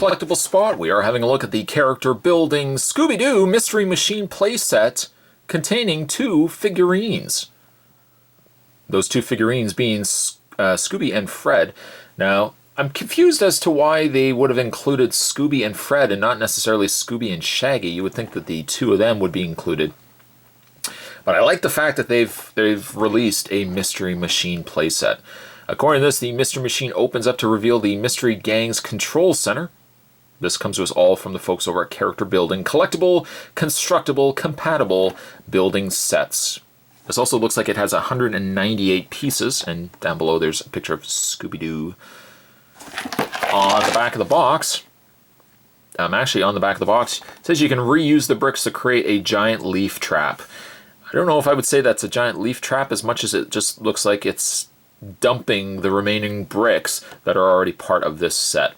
collectible spot, we are having a look at the character building Scooby-Doo Mystery Machine playset containing 2 figurines. Those 2 figurines being Scooby and Fred. Now, I'm confused as to why they would have included Scooby and Fred and not necessarily Scooby and Shaggy. You would think that the 2 of them would be included. But I like the fact that they've released a Mystery Machine playset. According to this, the Mystery Machine opens up to reveal the Mystery Gang's control center. This comes to us all from the folks over at Character Building. Collectible, constructible, compatible building sets. This also looks like it has 198 pieces, and down below there's a picture of Scooby-Doo. On the back of the box, actually on the back of the box, it says you can reuse the bricks to create a giant leaf trap. I don't know if I would say that's a giant leaf trap as much as it just looks like it's dumping the remaining bricks that are already part of this set.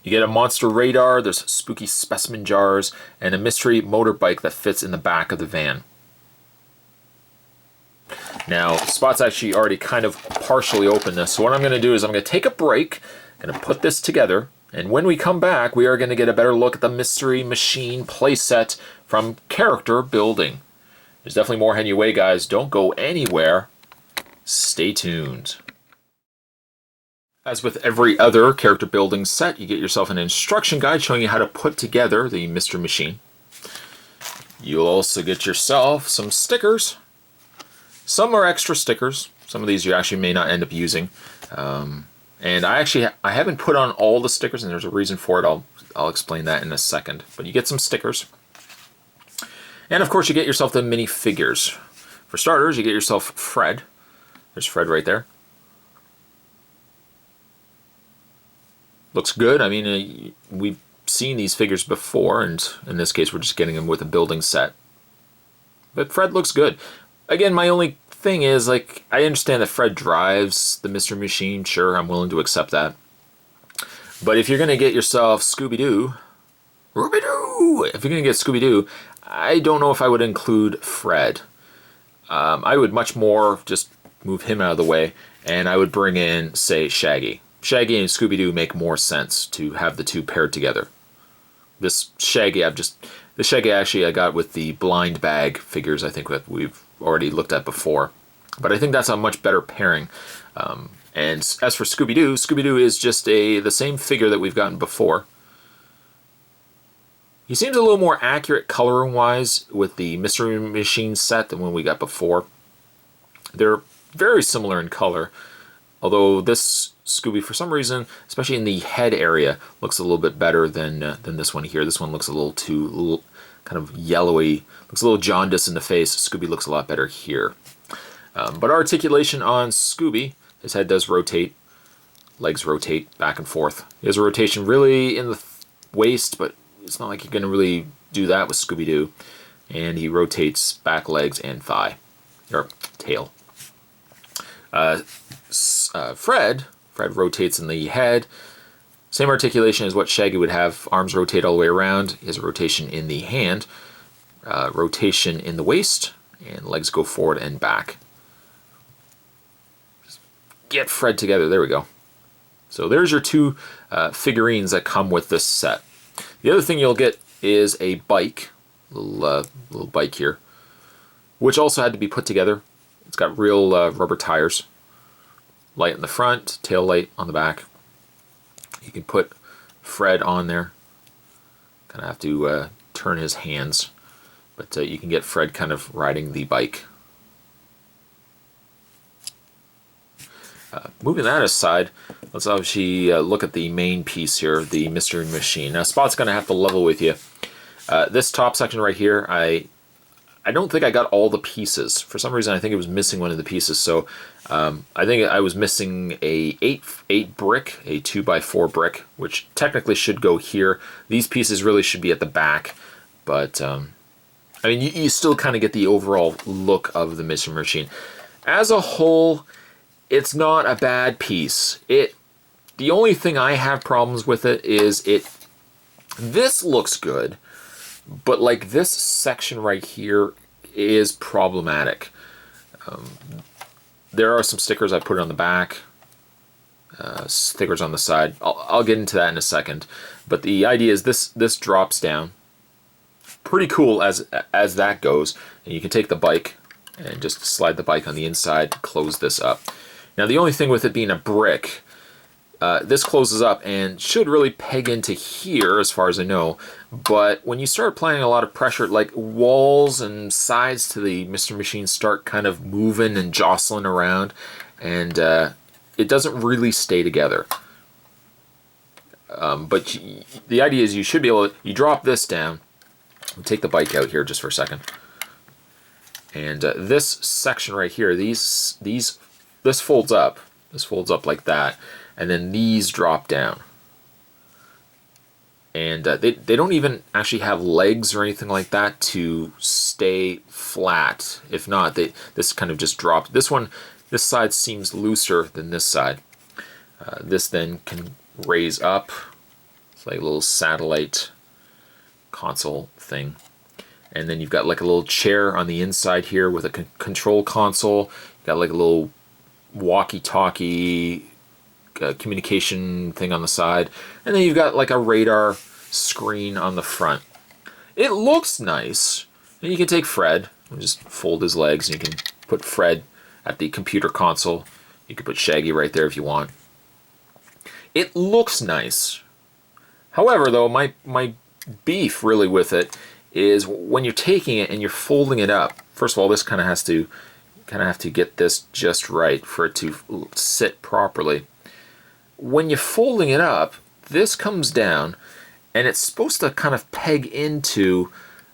You get a monster radar, there's spooky specimen jars, and a mystery motorbike that fits in the back of the van. Now, Spot's actually already kind of partially opened this, so what I'm going to do is I'm going to take a break, I'm going to put this together, and when we come back, we are going to get a better look at the Mystery Machine playset from Character Building. There's definitely more heading your way, guys. Don't go anywhere. Stay tuned. As with every other character building set, you get yourself an instruction guide showing you how to put together the Mystery Machine. You'll also get yourself some stickers. Some are extra stickers. Some of these you actually may not end up using. And I haven't put on all the stickers, and there's a reason for it. I'll explain that in a second. But you get some stickers. And of course you get yourself the mini figures. For starters, you get yourself Fred. There's Fred right there. Looks good. I mean, we've seen these figures before, and in this case we're just getting them with a building set. But Fred looks good. Again, my only thing is, like, I understand that Fred drives the Mystery Machine. Sure, I'm willing to accept that. But if you're going to get yourself Scooby-Doo, if you're going to get Scooby-Doo, I don't know if I would include Fred. I would much more just move him out of the way, and I would bring in, say, Shaggy. Shaggy and Scooby-Doo make more sense to have the 2 paired together. This Shaggy, actually I got with the blind bag figures, I think, that we've already looked at before. But I think that's a much better pairing. And as for Scooby-Doo, Scooby-Doo is just the same figure that we've gotten before. He seems a little more accurate coloring-wise with the Mystery Machine set than when we got before. They're very similar in color, although this Scooby, for some reason, especially in the head area, looks a little bit better than this one here. This one looks a little kind of yellowy, looks a little jaundiced in the face. Scooby looks a lot better here. But articulation on Scooby, his head does rotate, legs rotate back and forth. He has a rotation really in the waist, but it's not like you're going to really do that with Scooby-Doo. And he rotates back legs and thigh, or tail. Fred rotates in the head. Same articulation as what Shaggy would have. Arms rotate all the way around. He has a rotation in the hand. Rotation in the waist. And legs go forward and back. Just get Fred together. There we go. So there's your 2 figurines that come with this set. The other thing you'll get is a bike. Little bike here. Which also had to be put together. It's got real rubber tires. Light in the front, tail light on the back. You can put Fred on there. Kind of have to turn his hands. But you can get Fred kind of riding the bike. Moving that aside, let's obviously look at the main piece here, the Mystery Machine. Now, Spot's going to have to level with you. This top section right here, I don't think I got all the pieces. For some reason, I think it was missing one of the pieces. So I think I was missing a 8 brick, a 2x4 brick, which technically should go here. These pieces really should be at the back. But, I mean, you still kind of get the overall look of the Mystery Machine. As a whole, it's not a bad piece. The only thing I have problems with it is this looks good, but like this section right here is problematic. There are some stickers I put on the back. stickers on the side. I'll get into that in a second. But the idea is this drops down. Pretty cool as that goes. And you can take the bike and just slide the bike on the inside, close this up. Now the only thing with it being a brick, this closes up and should really peg into here as far as I know, but when you start applying a lot of pressure, like walls and sides to the Mr. Machine start kind of moving and jostling around, and it doesn't really stay together. But the idea is you should be able to, you drop this down, take the bike out here just for a second, and this section right here, this folds up. This folds up like that, and then these drop down. And they don't even actually have legs or anything like that to stay flat. If not, this kind of just drops. This side seems looser than this side. This then can raise up. It's like a little satellite console thing. And then you've got like a little chair on the inside here with a control console. You've got like a little walkie-talkie communication thing on the side, and then you've got like a radar screen on the front. It looks nice. And you can take Fred and just fold his legs, and you can put Fred at the computer console. You can put Shaggy right there if you want. It looks nice. However, though, my beef really with it is when you're taking it and you're folding it up. First of all, this kind of have to get this just right for it to sit properly. When you're folding it up, this comes down, and it's supposed to kind of peg into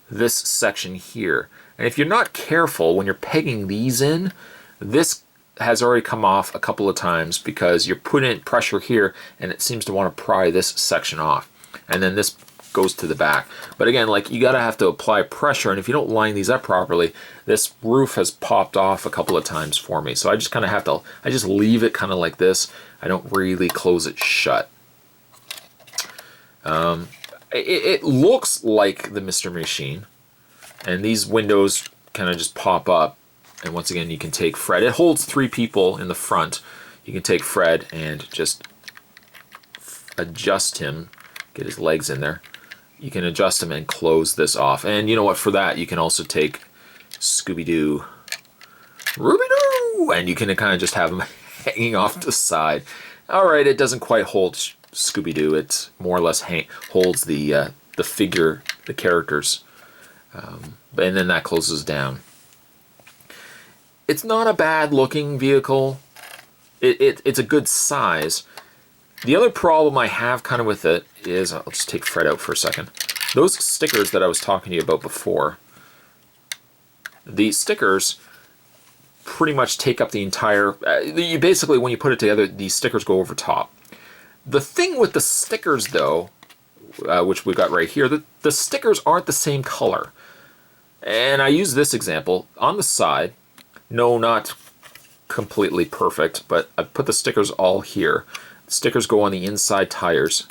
this section here. And if you're not careful when you're pegging these in, this has already come off a couple of times because you're putting pressure here, and it seems to want to pry this section off. And then this goes to the back. But again, like, you gotta have to apply pressure, and if you don't line these up properly, this roof has popped off a couple of times for me. So I just kind of have to, I just leave it kind of like this. I don't really close it shut. It looks like the Mr. Machine, and these windows kind of just pop up, and once again you can take Fred. It holds 3 people in the front. You can take Fred and just adjust him, get his legs in there. You can adjust him and close this off. And you know what, for that you can also take Scooby-Doo, Ruby-Doo, and you can kind of just have him hanging off the side. Alright, it doesn't quite hold Scooby-Doo. It more or less holds the figure, the characters. And then that closes down. It's not a bad looking vehicle. It's a good size. The other problem I have kind of with it is, I'll just take Fred out for a second. Those stickers that I was talking to you about before, the stickers pretty much take up the entire, you basically, when you put it together, these stickers go over top. The thing with the stickers though, which we've got right here, the stickers aren't the same color. And I use this example on the side. No, not completely perfect, but I put the stickers all here. The stickers go on the inside tires,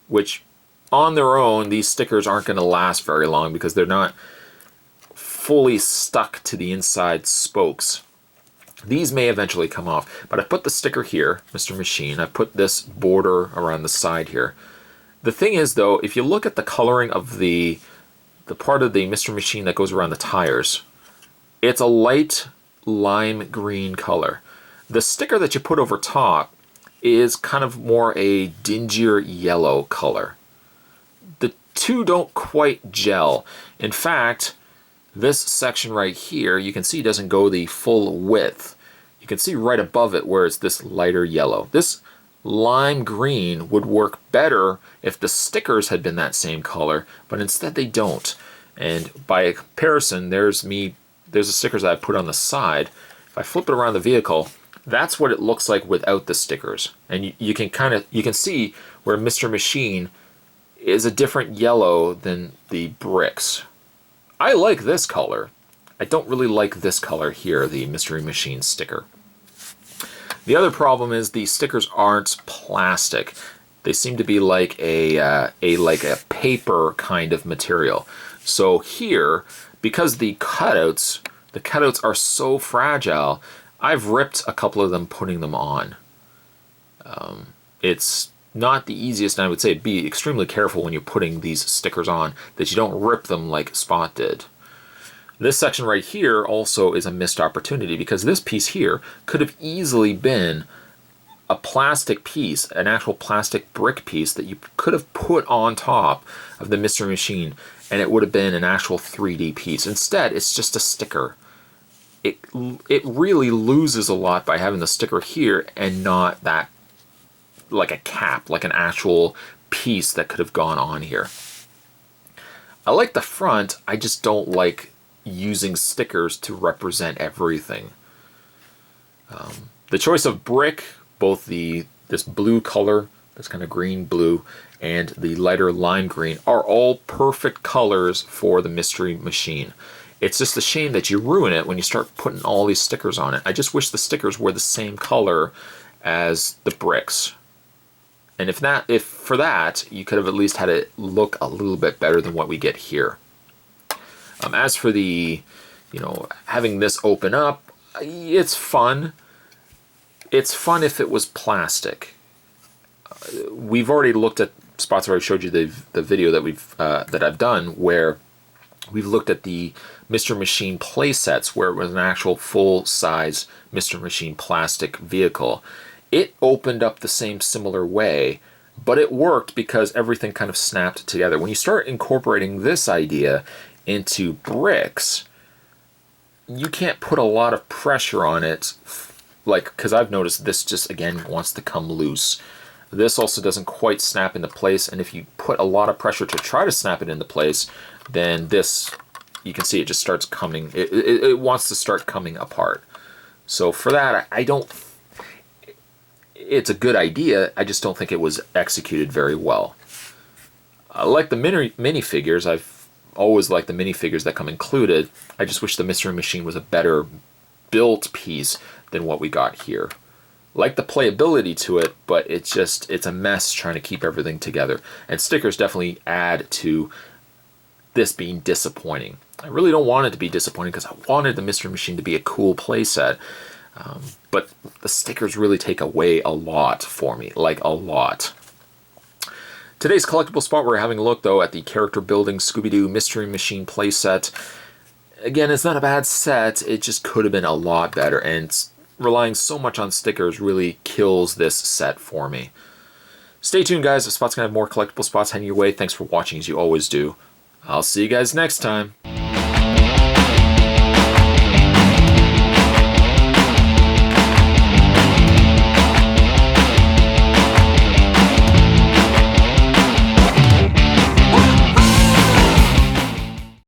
which on their own, these stickers aren't going to last very long because they're not fully stuck to the inside spokes. These may eventually come off, but I put the sticker here, Mr. Machine. I put this border around the side here. The thing is though, if you look at the coloring of the part of the Mr. Machine that goes around the tires, it's a light lime green color. The sticker that you put over top is kind of more a dingier yellow color. The two don't quite gel. In fact, this section right here, you can see doesn't go the full width. You can see right above it where it's this lighter yellow. This lime green would work better if the stickers had been that same color, but instead they don't. And by comparison, there's the stickers that I put on the side. If I flip it around the vehicle, that's what it looks like without the stickers. And you can see where Mr. Machine is a different yellow than the bricks. I like this color. I don't really like this color here, the Mystery Machine sticker. The other problem is the stickers aren't plastic. They seem to be like a paper kind of material. So here, because the cutouts are so fragile, I've ripped a couple of them putting them on. It's not the easiest, and I would say be extremely careful when you're putting these stickers on that you don't rip them like Spot did. This section right here also is a missed opportunity because this piece here could have easily been a plastic piece, an actual plastic brick piece that you could have put on top of the Mystery Machine, and it would have been an actual 3D piece. Instead, it's just a sticker. It really loses a lot by having the sticker here and not that, like a cap, like an actual piece that could have gone on here. I like the front, I just don't like using stickers to represent everything. The choice of brick, both this blue color, this kind of green blue, and the lighter lime green are all perfect colors for the Mystery Machine. It's just a shame that you ruin it when you start putting all these stickers on it. I just wish the stickers were the same color as the bricks. And if for that, you could have at least had it look a little bit better than what we get here. As for the, having this open up, it's fun. It's fun if it was plastic. We've already looked at Spot's already showed you the video that I've done where we've looked at the Mystery Machine play sets where it was an actual full-size Mystery Machine plastic vehicle. It opened up the same similar way, but it worked because everything kind of snapped together. When you start incorporating this idea into bricks, you can't put a lot of pressure on it, because I've noticed this just, again, wants to come loose. This also doesn't quite snap into place, and if you put a lot of pressure to try to snap it into place, then this, you can see it just starts coming, it wants to start coming apart. So for that, it's a good idea, I just don't think it was executed very well. I like the minifigures. I've always liked the minifigures that come included. I just wish the Mystery Machine was a better built piece than what we got here. Like the playability to it, but it's a mess trying to keep everything together. And stickers definitely add to this being disappointing. I really don't want it to be disappointing because I wanted the Mystery Machine to be a cool playset. But the stickers really take away a lot for me, like a lot. Today's collectible spot, we're having a look though at the character building Scooby-Doo Mystery Machine playset. Again, it's not a bad set, it just could have been a lot better, and relying so much on stickers really kills this set for me. Stay tuned guys, the Spot's gonna have more collectible spots heading your way. Thanks for watching as you always do. I'll see you guys next time.